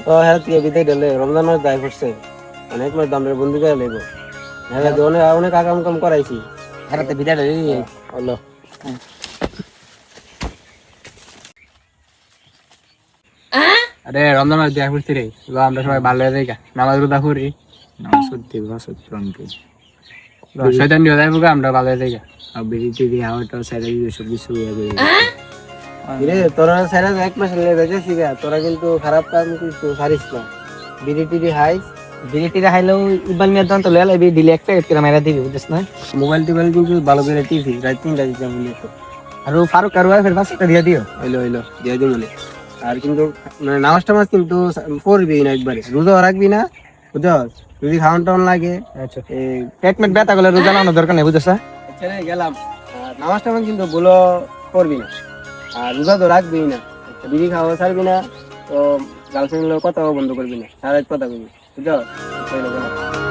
তো হ্যাঁ থেকে বিদায় দিলে রমজান মাস দায় করছে অনেক মাস দামের বন্ধু করে লেগো হ্যাঁ অনেক অনেক আগাম কাম করাইছি হারাতে বিদায় দিলি হলো আরে রমজান মাস দিয়া করছি রে আমরা সবাই ভালো হয়ে যাই নামাজ রোজা করি সত্যি সত্যি অনেক শয়তান নিয়ে যাইবো আমরা ভালো হয়ে যাই আর বেরিয়ে দিয়ে হাওয়াটা সাইডে দিয়ে সব কিছু রে তোরা সারা এক মাস লেগে যাইছিস গা তোরা কিন্তু খারাপ কাম কিছু ছাড়িস না বিড়ি টিড়ি হাই বিলিটিরা হাইলেও ইবাল মিয়া দান তো লয়ে লাইবি দিলে একটা করে মাইরা দিবি বুঝছ না মোবাইল টোবাইল কিন্তু ভালো করে টিপি রাত 3টা দিতে বলি আর ফারুক আর ওয়াইফের পাঁচটা দিয়ে দিও হইলো দিয়ে দিই বলে আর কিন্তু মানে নামাজ টামাজ কিন্তু পড়বি না একবারে রোজা রাখবি না বুঝছস যদি খাওয়ান টাউন লাগে আচ্ছা এই পেটমেট ব্যথা গেলে রোজা লাগানোর দরকার নেই বুঝছ ছেড়ে গেলাম আর নামাজ টামাজ কিন্তু ভুলো করবি না আর রোজা তো রাখবি না বিড়ি খাওয়া ছাড়বি না তো গার্লফ্রেন্ড কথাও বন্ধ করবি না সারা কথা বলবি বুঝছস